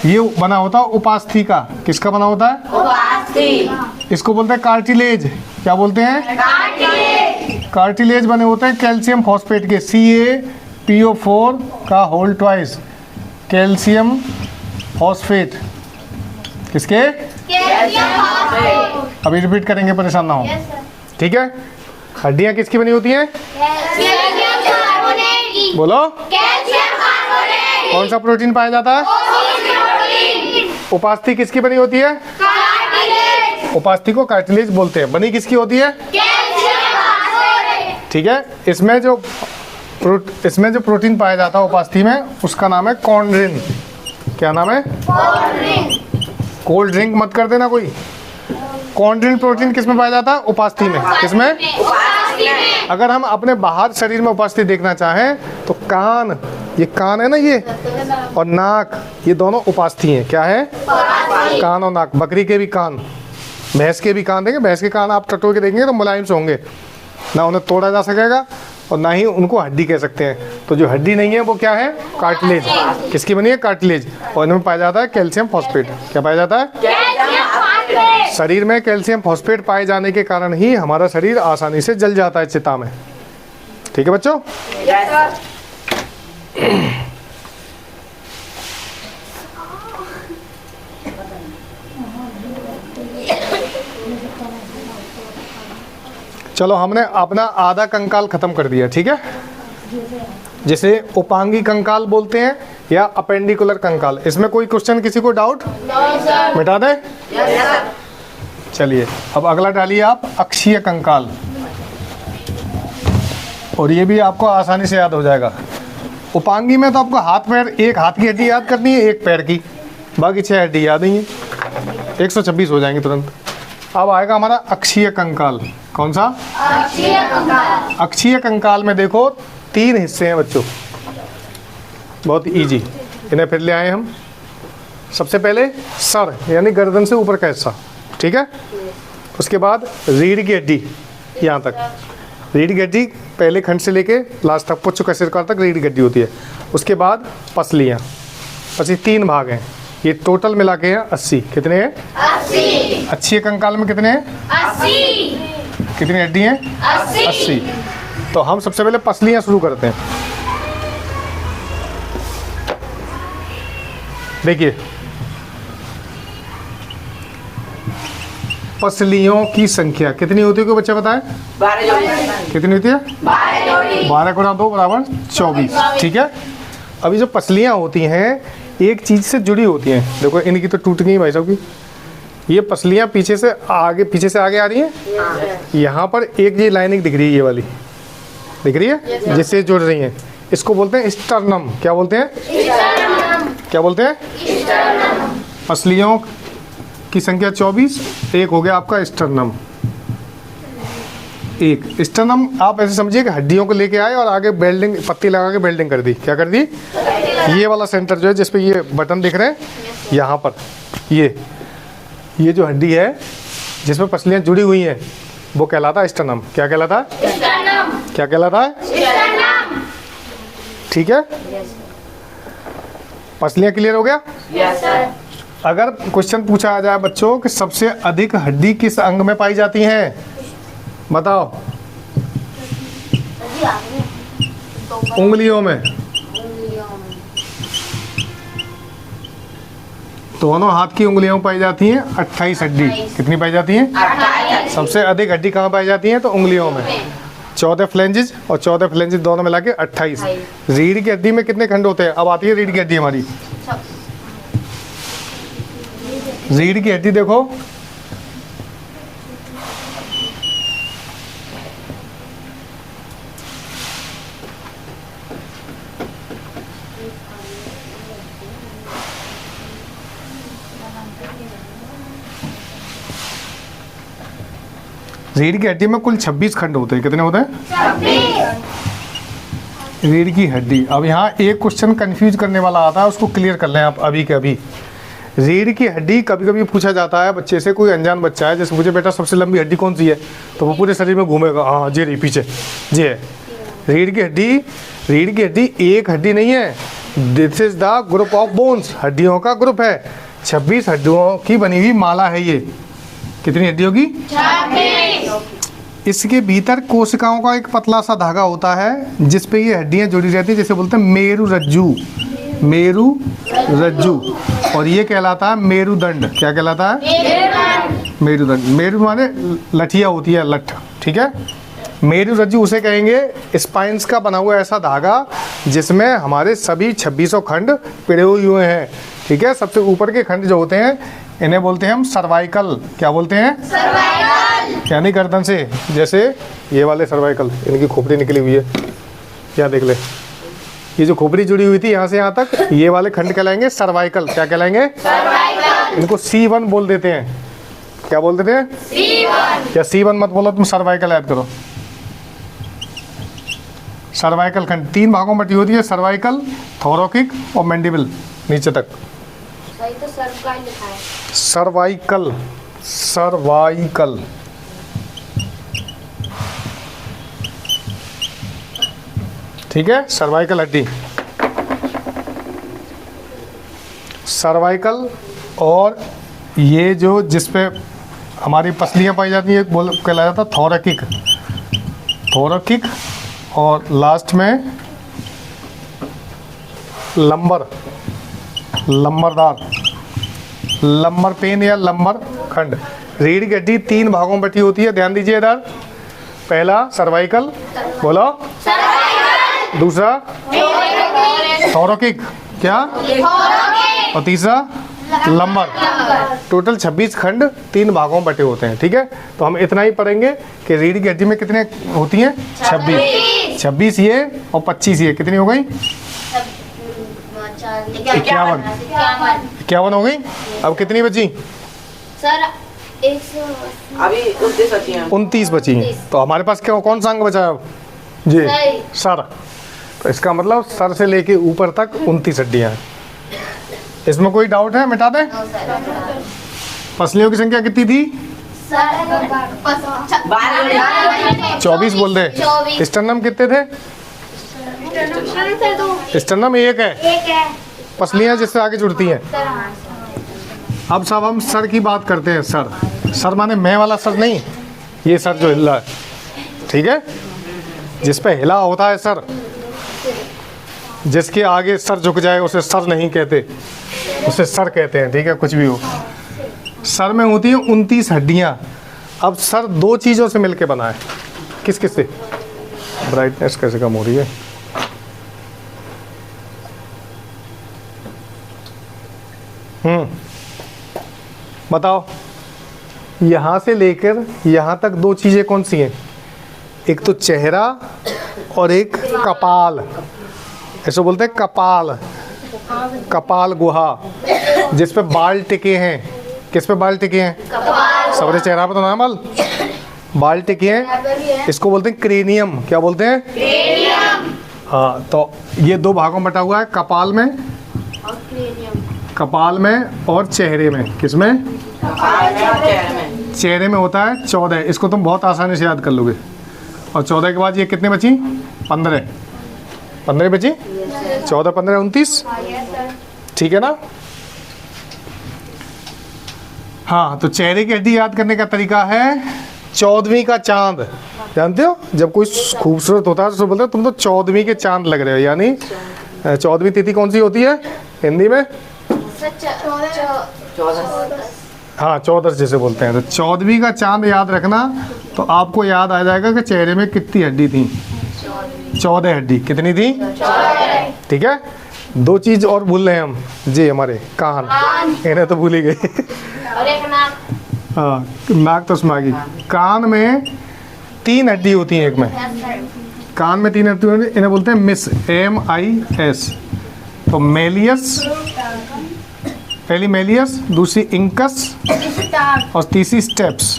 Speaker 1: ये बना होता है उपास्थि का। किसका बना होता है?
Speaker 2: उपास्थि।
Speaker 1: इसको बोलते हैं कार्टिलेज। क्या बोलते हैं?
Speaker 2: कार्टिलेज।
Speaker 1: कार्टिलेज बने होते हैं कैल्शियम फॉस्फेट के, CaPO4 का होल ट्वाइस, कैल्शियम फॉस्फेट। किसके?
Speaker 2: Calcium phosphate.
Speaker 1: अभी रिपीट करेंगे, परेशान ना हो।
Speaker 2: Yes sir.
Speaker 1: ठीक है। हड्डियां किसकी बनी होती हैं?
Speaker 2: कैल्शियम कार्बोनेट की।
Speaker 1: बोलो।
Speaker 2: Calcium carbonate.
Speaker 1: कौन सा प्रोटीन पाया जाता है?
Speaker 2: ओसिन प्रोटीन।
Speaker 1: उपास्थि किसकी बनी होती है?
Speaker 2: कार्टिलेज।
Speaker 1: उपास्थि को कार्टिलेज बोलते हैं। बनी किसकी होती है?
Speaker 2: Calcium phosphate.
Speaker 1: ठीक है। इसमें जो प्रोटीन पाया जाता है उपास्थि में, उसका नाम है कॉन्ड्रिन। क्या नाम है? कोल्ड ड्रिंक मत कर देना कोई। कॉन्ड्रिन प्रोटीन किसमें पाया जाता है? उपास्थि में। किसमें?
Speaker 2: उपास्थि में।
Speaker 1: अगर हम अपने बाहर शरीर में उपास्थि देखना चाहें तो कान, ये कान है ना ये, और नाक, ये दोनों उपास्थि हैं। क्या है? कान और नाक। बकरी के भी कान, भैंस के भी कान देंगे। भैंस के कान आप टटो के देखेंगे तो मुलायम से होंगे, ना उन्हें तोड़ा जा सकेगा और ना ही उनको हड्डी कह सकते हैं। तो जो हड्डी नहीं है वो क्या है? कार्टिलेज। किसकी बनी है? कार्टिलेज। और इनमें पाया जाता है कैल्शियम फॉस्फेट। क्या पाया जाता है?
Speaker 2: Calcium phosphate.
Speaker 1: शरीर में कैल्शियम फॉस्फेट पाए जाने के कारण ही हमारा शरीर आसानी से जल जाता है चिता में। ठीक है बच्चों? चलो, हमने अपना आधा कंकाल खत्म कर दिया। ठीक है, जिसे उपांगी कंकाल बोलते हैं या अपेंडिकुलर कंकाल। इसमें कोई क्वेश्चन, किसी को डाउट? मिटा दें? चलिए, अब अगला डालिए आप, अक्षीय कंकाल। और ये भी आपको आसानी से याद हो जाएगा। उपांगी में तो आपको हाथ पैर, एक हाथ की हड्डी याद करनी है, एक पैर की, बाकी 6 हड्डी याद नहीं है। 126 हो जाएंगे तुरंत। अब आएगा हमारा अक्षीय कंकाल। कौन सा?
Speaker 2: अक्षीय कंकाल।
Speaker 1: अक्षीय कंकाल में देखो 3 हिस्से हैं बच्चों, बहुत इजी। इन्हें फिर ले आए हम। सबसे पहले सर यानी गर्दन से ऊपर का हिस्सा, ठीक है। उसके बाद रीढ़ की हड्डी, यहाँ तक रीढ़ की हड्डी, पहले खंड से लेके लास्ट तक, पुच्छ का सिरकार तक रीढ़ की हड्डी होती है। उसके बाद पसलियाँ, बस ये 3 भाग हैं। ये टोटल मिला के हैं 80। कितने हैं?
Speaker 2: 80।
Speaker 1: अक्षीय कंकाल में कितने हैं?
Speaker 2: 80।
Speaker 1: कितनी हड्डी हैं? 80। तो हम सबसे पहले पसलियाँ शुरू करते हैं। देखिए, पसलियों की संख्या कितनी होती है, कोई बच्चा बताए?
Speaker 2: 12
Speaker 1: कितनी होती है? 12 गुणा 2 बराबर 24। ठीक है। अभी जो पसलियाँ होती हैं एक चीज़ से जुड़ी होती हैं। देखो, इनकी तो टूट गई भाई साहब की। ये पसलियाँ पीछे से आगे आ रही हैं। यहाँ पर एक ये लाइनिंग दिख रही है, ये वाली दिख रही है, जिससे जुड़ रही हैं। इसको बोलते हैं स्टर्नम। क्या बोलते हैं? क्या बोलते हैं? पसलियों की संख्या 24, एक हो गया आपका स्टर्नम। एक स्टर्नम आप ऐसे समझिए कि हड्डियों को लेके आए और आगे बेल्डिंग, पत्ती लगा के बेल्डिंग कर दी। क्या कर दी? ये वाला सेंटर जो है, जिस पे ये बटन दिख रहे हैं, यहाँ पर ये जो हड्डी है जिसमें पसलियाँ जुड़ी हुई हैं, वो कहलाता है स्टर्नम। क्या कहलाता है? क्या कहलाता है? ठीक है, पसलियाँ क्लियर हो गया? अगर क्वेश्चन पूछा आ जाए बच्चों कि सबसे अधिक हड्डी किस अंग में पाई जाती हैं, बताओ। उंगलियों में। दोनों हाथ की उंगलियों में पाई जाती हैं 28 हड्डी। कितनी पाई जाती हैं?
Speaker 2: 28।
Speaker 1: सबसे अधिक हड्डी कहाँ पाई जाती हैं? तो उंगलियों में। 14 फ्लेंजेस और 14 फ्लेंजेस दोनों मिला के 28। रीढ़ की हड्डी में कितने खंड होते हैं? अब आती है रीढ़ की हड्डी हमारी। रीढ़ की हड्डी देखो, रीढ़ की हड्डी में कुल 26 खंड होते हैं। कितने होते हैं? रीढ़ की हड्डी। अब यहाँ एक क्वेश्चन कंफ्यूज करने वाला आता है, उसको क्लियर कर लें आप अभी के अभी। रीढ़ की हड्डी कभी कभी पूछा जाता है बच्चे से, कोई अनजान बच्चा है, जैसे मुझे बेटा सबसे लंबी हड्डी कौन सी है, तो वो पूरे शरीर में घूमेगा, हाँ जी रही पीछे जी है। रीढ़ की हड्डी एक हड्डी नहीं है, this is the group of bones, हड्डियों का ग्रुप है। 26 हड्डियों की बनी हुई माला है ये। कितनी हड्डी होगी?
Speaker 2: 26।
Speaker 1: इसके भीतर कोशिकाओं का एक पतला सा धागा होता है जिस पे ये हड्डियां जुड़ी रहती है, जिसे बोलते हैं मेरुरज्जु। मेरुरज्जु, और ये कहलाता है मेरुदंड। क्या कहलाता है? मेरुदंड। मेरु माने लठिया होती है, लठ, ठीक है। मेरुरज्जु उसे कहेंगे स्पाइन्स का बना हुआ ऐसा धागा जिसमें हमारे सभी 2600 खंड पिड़े हुए हैं, ठीक है। सबसे ऊपर के खंड जो होते हैं इन्हें बोलते हैं हम सर्वाइकल। क्या बोलते हैं?
Speaker 2: सर्वाइकल।
Speaker 1: यानी गर्दन से, जैसे ये वाले सर्वाइकल, इनकी खोपड़ी निकली हुई है, क्या देख ले, ये जो खोपड़ी जुड़ी हुई थी यहाँ से यहाँ तक, ये वाले खंड कहलाएंगे सर्वाइकल। क्या कहलाएंगे?
Speaker 2: सर्वाइकल।
Speaker 1: इनको C1 बोल देते हैं। क्या बोल देते हैं?
Speaker 2: C1।
Speaker 1: या C1 मत बोलो, तुम सर्वाइकल याद करो। सर्वाइकल खंड 3 भागों में बटी होती है, सर्वाइकल, थोरैकिक और मैंडिबल नीचे तक।
Speaker 2: सही तो सर्वाइकल लिखा है।
Speaker 1: Cervical, cervical. ठीक है, सर्वाइकल हड्डी, सर्वाइकल। और ये जो जिस पे हमारी पसलियाँ पाई जाती है बोल कहलाया जाता है थोरैकिक। थोरैकिक, और लास्ट में लंबर, लंबरदार, लंबर पेन या लंबर खंड। रीढ़ की हड्डी 3 भागों में बटी होती है, ध्यान दीजिए इधर। पहला सर्वाइकल, बोलो। दूसरा थोरैकिक, क्या? और तीसरा लंबर। टोटल 26 खंड 3 भागों में बटे होते हैं, ठीक है। तो हम इतना ही पढ़ेंगे कि रीढ़ की हड्डी में कितने होती हैं? 26 ये और 25 ये, कितनी हो गई? 51 हो गई। अब कितनी बची?
Speaker 2: सर 180।
Speaker 3: अभी 29 बची हैं।
Speaker 1: 29 बची हैं। तो हमारे पास क्या कौन सा अंग बचा है अब? जी, सर। तो इसका मतलब सर से लेके ऊपर तक 29 हड्डियां हैं। इसमें कोई डाउट है? मिटा दें। पसलियों की संख्या कितनी थी? 24 बोल दे। स्टर्नम कितने थे? स्टर्नम एक है, पसलियां जिससे आगे जुड़ती हैं। अब सब हम सर की बात करते हैं। सर माने मैं वाला सर नहीं, ये सर जो हिला है, ठीक है, जिस पे हिला होता है सर, जिसके आगे सर झुक जाए उसे सर नहीं कहते, उसे सर कहते हैं, ठीक है, कुछ भी हो। सर में होती हैं 29 हड्डियां। अब सर 2 चीज़ों से मिलके बना है। किस किस से? ब्राइटनेस कैसे कम हो रही है? बताओ। यहाँ से लेकर यहाँ तक 2 चीज़ें कौन सी हैं? एक तो चेहरा और एक कपाल। ऐसे बोलते हैं कपाल, कपाल गुहा, जिस पे बाल टिके हैं। किस पे बाल टिके हैं? सबरे चेहरा पे तो ना बाल टिके हैं, इसको बोलते हैं क्रेनियम। क्या बोलते हैं? क्रेनियम। हाँ, तो ये 2 भागों में बटा हुआ है, कपाल में, कपाल में और चेहरे में। किस में? चेहरे में होता है 14। इसको तुम बहुत आसानी से याद कर लोगे। और 14 के बाद ये कितने बची? 15 बची। 14, 15, 29, ठीक है ना। हाँ, तो चेहरे की हड्डी याद करने का तरीका है 14वीं का चांद। जानते हो, जब कोई खूबसूरत होता है तो बोलते हैं तुम तो 14वीं के चांद लग रहे हो। यानी 14वीं तिथि कौन सी होती है हिंदी में?
Speaker 3: 14।
Speaker 1: हाँ, 14 जैसे बोलते हैं। तो 14वीं का चांद याद रखना, तो आपको याद आ जाएगा कि चेहरे में कितनी हड्डी थी? 14 हड्डी। कितनी थी? 14। ठीक है। 2 चीज और भूल रहे हैं हम जी, हमारे कान, इन्हें तो भूल ही गए।
Speaker 2: और एक नाक।
Speaker 1: हाँ, नाक तो उसमें आ गई। कान में 3 हड्डी होती हैं। एक में कान में 3 हड्डी होती है, इन्हें बोलते हैं मिस, MIS। तो मेलियस, पहली मेलियस, दूसरी इंकस और तीसरी स्टेप्स।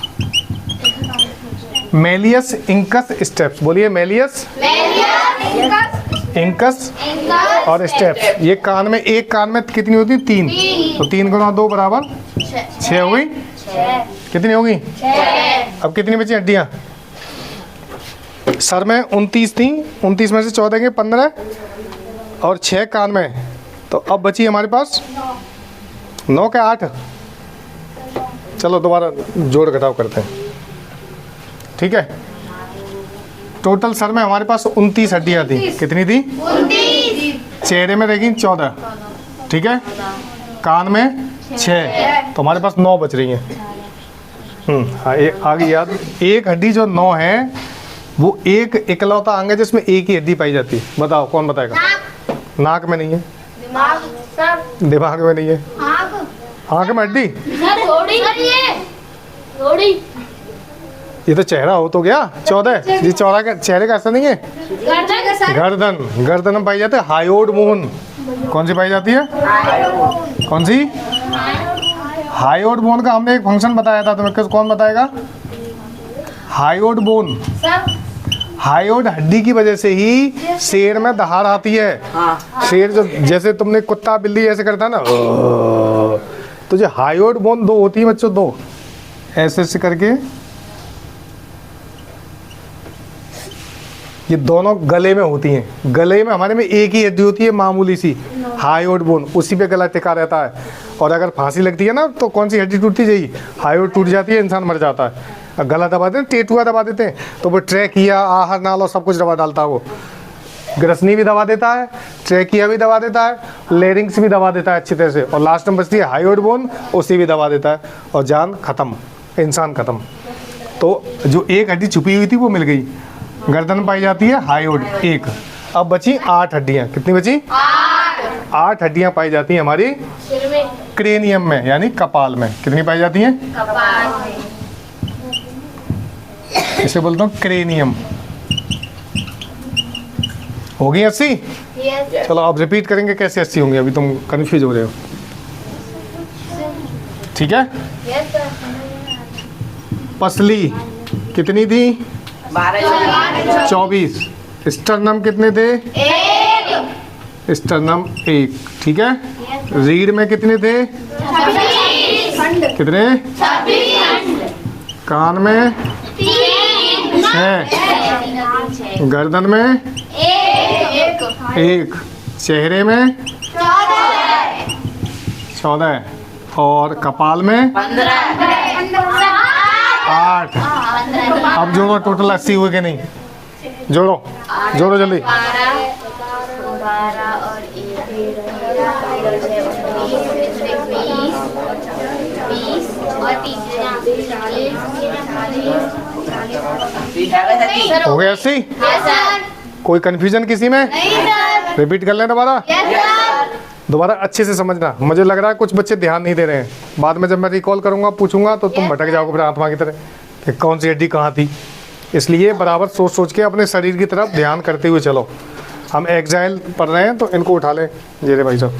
Speaker 1: मेलियस इंकस स्टेप्स, बोलिए मेलियस इंकस और स्टेप्स। ये कान में, एक कान में कितनी होती है? 3। तो 3 गुणा 2 बराबर 6 हो गई। कितनी होगी? अब कितनी बची हड्डियाँ? सर में 29 थी, 29 में से 14 के 15 और 6 कान में, तो अब बची हमारे पास 9 के 8। चलो दोबारा जोड़ घटाव करते हैं, ठीक है। टोटल सर में हमारे पास 29 हड्डियाँ थी। कितनी थी? 29। चेहरे में रहेगी 14, ठीक है। कान में 6, तो हमारे पास 9 बच रही हैं। हाँ, आगे याद, एक हड्डी जो 9 है वो एक इकलौता अंग है जिसमें एक ही हड्डी पाई जाती है। बताओ कौन बताएगा? नाक में नहीं है, दिमाग में नहीं है, आँख में हड्डी, ये तो चेहरा हो तो गया 14। ये चेहरे का ऐसा नहीं है। गर्दन में पाई जाती है हायोड बोन। कौन सी पाई जाती है? कौन सी? हायोड बोन का हमने एक फंक्शन बताया था, तुम्हें कौन बताएगा? हायोड बोन, हायोड हड्डी की वजह से ही शेर में दहाड़ आती है। शेर जो, जैसे तुमने कुत्ता बिल्ली ऐसे करता है ना, तो जो हायोड बोन 2 होती है बच्चों, 2 ऐसे ऐसे करके, ये दोनों गले में होती हैं। गले में हमारे में एक ही हड्डी होती है मामूली सी, हायोड बोन, उसी पे गला टिका रहता है। और अगर फांसी लगती है ना तो कौन सी हड्डी टूटती है? हायोड टूट जाती है, इंसान मर जाता है। गला दबा देते हैं, टेटुआ दबा देते हैं, तो वो ट्रैकिया, आहार नाल सब कुछ दबा डालता है। वो ग्रसनी भी दबा देता है, ट्रैकिया भी दबा देता है, लेरिंग्स भी दबा देता है अच्छी तरह से, और लास्ट में बचती है हायोड बोन, उसी भी दबा देता है, और जान खत्म, इंसान खत्म। तो जो एक हड्डी छुपी हुई थी वो मिल गई। गर्दन पाई जाती है हायोड 1। अब बची 8 हड्डियाँ। कितनी बची? 8 हड्डियाँ पाई जाती हैं हमारी क्रेनियम में, यानी कपाल में। कितनी पाई जाती हैं? इसे बोलता हूँ क्रेनियम। हो गई 80? चलो अब रिपीट करेंगे कैसे 80 होंगे, अभी तुम कंफ्यूज हो रहे हो, ठीक है। पसली कितनी थी? 24। स्टर्नम कितने थे? 1। स्टर्नम 1, ठीक है। रीढ़ में कितने थे? 26। कितने? 26। कान में 6। गर्दन में 1। चेहरे में 14 और कपाल में 8। अब जोड़ो, टोटल 80 हुए कि नहीं? जोड़ो जोड़ो जल्दी।
Speaker 2: 12 और 20 और 30
Speaker 1: हो गया 80? कोई कंफ्यूजन किसी में? रिपीट कर लें दोबारा अच्छे से समझना। मुझे लग रहा है कुछ बच्चे ध्यान नहीं दे रहे हैं। बाद में जब मैं रिकॉल करूंगा, पूछूंगा, तो तुम भटक जाओगे फिर आत्मा की तरह कि कौन सी हड्डी कहाँ थी। इसलिए बराबर सोच सोच के अपने शरीर की तरफ ध्यान करते हुए चलो। हम एक्साइल पढ़ रहे हैं तो इनको उठा लें। जेरे भाई साहब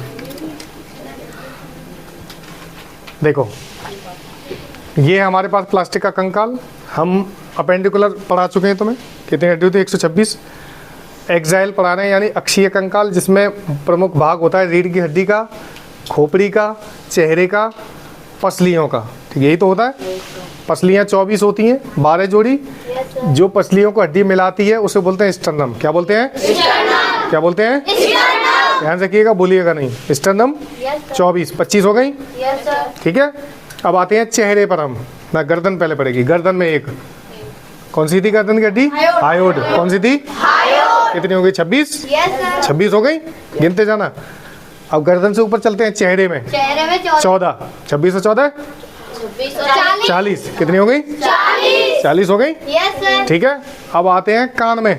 Speaker 1: देखो, ये हमारे पास प्लास्टिक का कंकाल। हम अपेंडिकुलर पढ़ा चुके हैं। तुम्हें कितनी हड्डी होती है? 126। एक्साइल पढ़ा रहे हैं, यानी अक्षीय कंकाल, जिसमें प्रमुख भाग होता है रीढ़ की हड्डी का, खोपड़ी का, चेहरे का, पसलियों का। ठीक, यही तो होता है। पसलियाँ 24 होती हैं, 12 जोड़ी। जो पसलियों को हड्डी मिलाती है उसे बोलते हैं स्टर्नम। क्या बोलते हैं? क्या बोलते हैं? ध्यान रखिएगा, बोलिएगा नहीं। स्टर्नम 24, 25 हो गई। ठीक है। अब आते हैं चेहरे पर। हम ना, गर्दन पहले पड़ेगी। गर्दन में 1, कौन सी थी गर्दन की हड्डी? हायोड। कौन सी थी? कितनी हो गई? 26। 26 हो गई, गिनते जाना। अब गर्दन से ऊपर चलते हैं चेहरे में। 14, 26 और 14 40। कितनी हो गई? 40 हो गई। ठीक है। अब आते हैं कान में।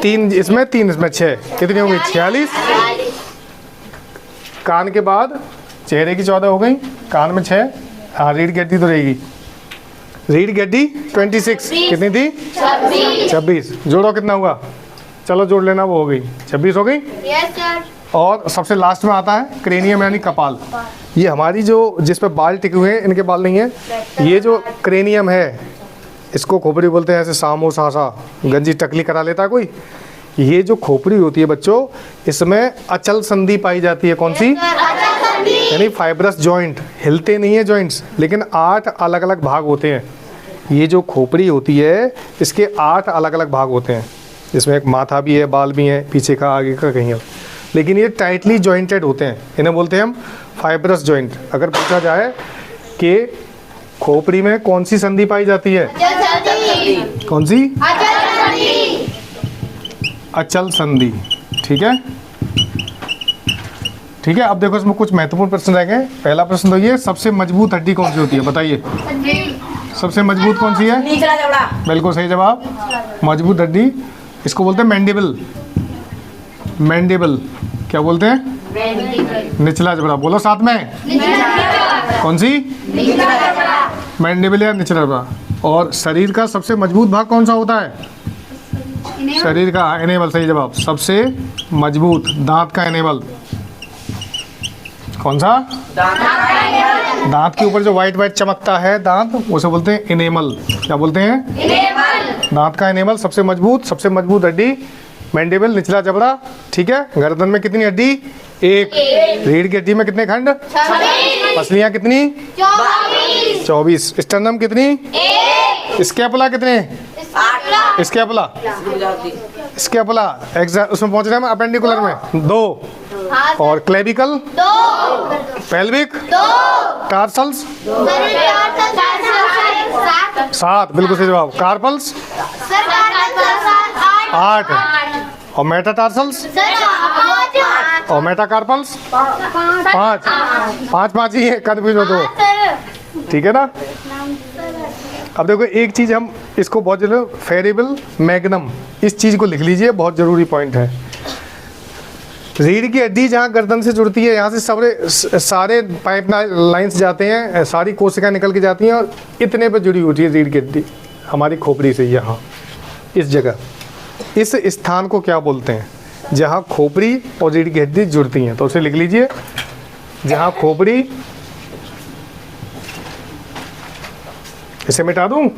Speaker 1: 3 इसमें, 3 इसमें, 6। कितनी हो गई? 46। कान के बाद चेहरे की 14 हो गई, कान में 6। हाँ, रीढ़ की हड्डी तो रहेगी। रीढ़ की हड्डी 26। कितनी थी? 26। जोड़ो, कितना हुआ? चलो जोड़ लेना, वो हो गई 26 हो गई। और सबसे लास्ट में आता है क्रेनियम, यानी कपाल। ये हमारी जो जिस पे बाल टिके हुए हैं, इनके बाल नहीं है। ये जो क्रेनियम है, इसको खोपड़ी बोलते हैं, ऐसे सामो सासा गंजी टकली करा लेता है कोई। ये जो खोपड़ी होती है बच्चों, इसमें अचल संधि पाई जाती है। कौन सी? यानी फाइब्रस जॉइंट, हिलते नहीं है जॉइंट्स, लेकिन 8 अलग अलग भाग होते हैं। ये जो खोपड़ी होती है इसके 8 अलग अलग भाग होते हैं, जिसमें एक माथा भी है, बाल भी है, पीछे का, आगे का, कहीं और। लेकिन ये टाइटली जॉइंटेड होते हैं, इन्हें बोलते हैं हम फाइब्रस जॉइंट। अगर पूछा जाए कि खोपड़ी में कौन सी संधि पाई जाती है, कौन सी? अचल संधि। ठीक है, ठीक है। अब देखो इसमें कुछ महत्वपूर्ण प्रश्न रहेंगे। पहला प्रश्न तो ये, सबसे मजबूत हड्डी कौन सी होती है, बताइए। सबसे मजबूत कौन सी है?
Speaker 3: निचला जबड़ा।
Speaker 1: बिल्कुल सही जवाब। मजबूत हड्डी इसको बोलते हैं मैंडिबल। मैंडिबल क्या बोलते हैं? निचला जबड़ा। बोलो साथ में, कौन सी? मैंडिबल या निचला जबड़ा। और शरीर का सबसे मजबूत भाग कौन सा होता है? शरीर का एनेबल। सही जवाब। सबसे मजबूत दांत का एनेबल कौन सा? दांत के ऊपर जो व्हाइट व्हाइट चमकता है दांत, उसे बोलते हैं इनेमल। क्या बोलते हैं? इनेमल। दांत का इनेमल सबसे मजबूत हड्डी मैंडिबल, निचला जबड़ा। ठीक है। गर्दन में कितनी हड्डी? एक। रीढ़ की हड्डी में कितने खंड? 26। पसलियां कितनी? 24। स्टर्नम कितनी? स्कैपुला कितने? 8। स्कैपुला उसमें पहुंच रहे हैं अपेंडिकुलर में 2। और क्लेविकल 2। पेल्विक 2। टार्सल्स 7। बिल्कुल सही जवाब। कार्पल्स 8। और मेटाटार्सल्स और मेटाकार्पल्स 5 ही है, कंफ्यूज हो तो। ठीक है ना। अब देखो एक चीज हम इसको बहुत जरूर, फेरिबल मैग्नम, इस चीज को लिख लीजिए, बहुत जरूरी पॉइंट है। रीढ़ की हड्डी जहाँ गर्दन से जुड़ती है, यहाँ से सारे पाइप लाइंस जाते हैं, सारी कोशिकाएं निकल के जाती हैं और इतने पे जुड़ी होती है रीढ़ की हड्डी हमारी खोपड़ी से। यहाँ इस जगह, इस स्थान को क्या बोलते हैं? जहाँ खोपड़ी और रीढ़ की हड्डी जुड़ती हैं, तो उसे लिख लीजिए। जहाँ खोपड़ी, इसे मिटा दूं?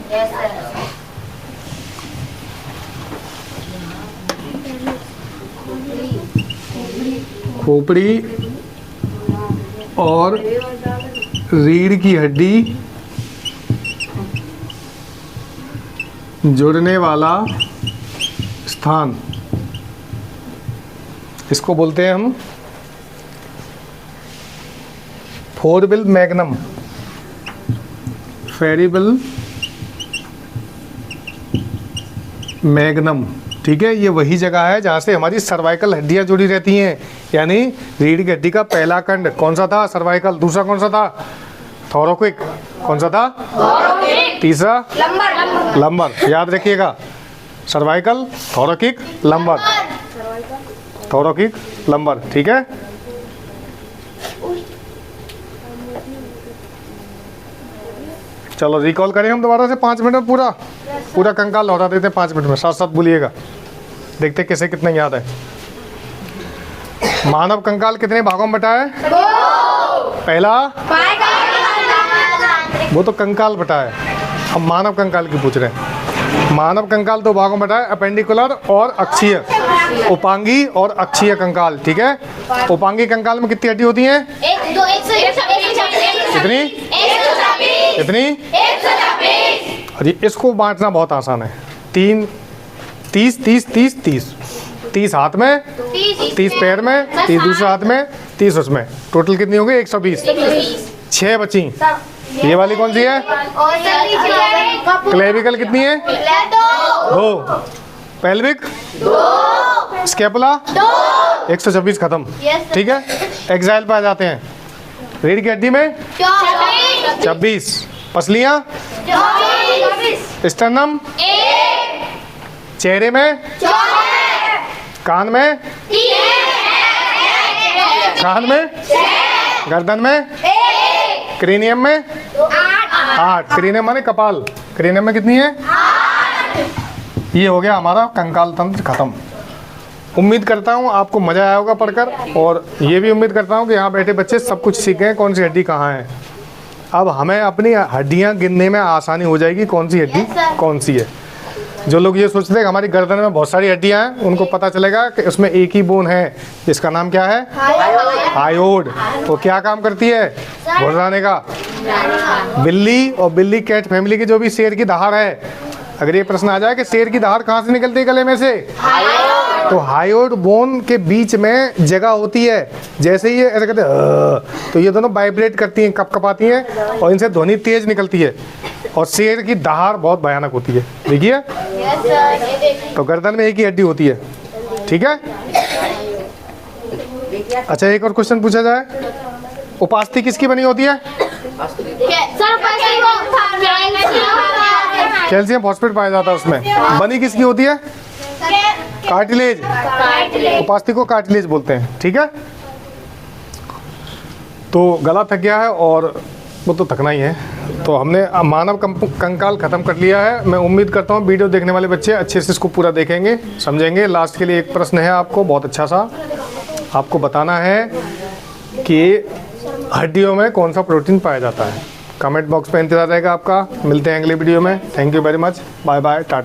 Speaker 1: खोपड़ी और रीढ़ की हड्डी जुड़ने वाला स्थान, इसको बोलते हैं हम फोरबिल मैग्नम, फेरिबल मैग्नम। ठीक है। ये वही जगह है जहाँ से हमारी सर्वाइकल हड्डियाँ जुड़ी रहती हैं। यानी रीढ़ की हड्डी का पहला खंड कौन सा था? सर्वाइकल। दूसरा कौन सा था? थोरोकिक। कौन सा था? तीसरा लंबर। याद रखिएगा, सर्वाइकल, थोरोकिक, लंबर। थोरोकिक, लंबर। ठीक है। चलो रिकॉल करें हम दोबारा से 5 मिनट में पूरा कंकाल लौटा देते हैं 5 मिनट में। साथ साथ बोलिएगा, देखते हैं किसे कितने याद है। मानव कंकाल कितने भागों में बटा है? 2। पहला वो तो कंकाल बटा है, हम मानव कंकाल की पूछ रहे हैं। मानव कंकाल 2 भागों में बटा है, अपेंडिकुलर और अक्षीय, उपांगी और अक्षीय कंकाल। ठीक है। उपांगी कंकाल में कितनी हड्डी होती हैं? 1, 2, 126। कितनी? 126। अरे इसको बांटना बहुत आसान है। 30 हाथ में, 30 पैर में, 30 दूसरे हाथ में, 30 उसमें, टोटल कितनी होगी? 120। 6 बची। ये वाली कौन सी है? क्लेविकल कितनी है? 2। पेल्विक 2। स्कैपुला 2। 126 खत्म। ठीक है। एक्साइल पे आ जाते हैं। रीढ़ की हड्डी में 26। पसलियां 24। स्टर्नम 1। चेहरे में 14। कान में 6। गर्दन में 1। क्रेनियम में 8। क्रेनियम माने कपाल। क्रेनियम में कितनी है? 8। ये हो गया हमारा कंकाल तंत्र खत्म। उम्मीद करता हूँ आपको मज़ा आया होगा पढ़कर, और ये भी उम्मीद करता हूँ कि यहाँ बैठे बच्चे सब कुछ सीख गए कौन सी हड्डी कहाँ है। अब हमें अपनी हड्डियां गिनने में आसानी हो जाएगी, कौन सी हड्डी
Speaker 2: Yes, sir.
Speaker 1: कौन सी है। जो लोग ये सोचते हैं कि हमारी गर्दन में बहुत सारी हड्डियां हैं, उनको पता चलेगा कि उसमें एक ही बोन है जिसका नाम क्या है, हायोड। तो क्या काम करती है, घुर्राने का। बिल्ली और बिल्ली कैट फैमिली की जो भी शेर की दहाड़ है, अगर ये प्रश्न आ जाए कि शेर की दहाड़ कहाँ से निकलती है गले में से, तो हायोड बोन के बीच में जगह होती है। जैसे ही ये ऐसे कहते हैं तो ये दोनों वाइब्रेट करती हैं, कपकपाती हैं और इनसे ध्वनि तेज निकलती है। और शेर की दहाड़ बहुत भयानक होती है, देखिए।
Speaker 2: Yes, sir. ये देखिए।
Speaker 1: तो गर्दन में एक ही हड्डी होती है, ठीक है। अच्छा, एक और क्वेश्चन पूछा जाए, उपास्थि किसकी बनी होती है,
Speaker 2: सर पैसे को
Speaker 1: कैल्शियम फॉस्फेट पाया जाता है उसमें। बनी किसकी होती है, कार्टिलेज। उपास्थि को कार्टिलेज बोलते हैं, ठीक है। तो गला थक गया है और वो तो थकना ही है, तो हमने मानव कंकाल खत्म कर लिया है। मैं उम्मीद करता हूँ वीडियो देखने वाले बच्चे अच्छे से इसको पूरा देखेंगे, समझेंगे। लास्ट के लिए एक प्रश्न है आपको, बहुत अच्छा सा, आपको बताना है कि हड्डियों में कौन सा प्रोटीन पाया जाता है। कमेंट बॉक्स पे इंतजार रहेगा आपका। मिलते हैं अगले वीडियो में। Thank you very much, bye bye, Tata.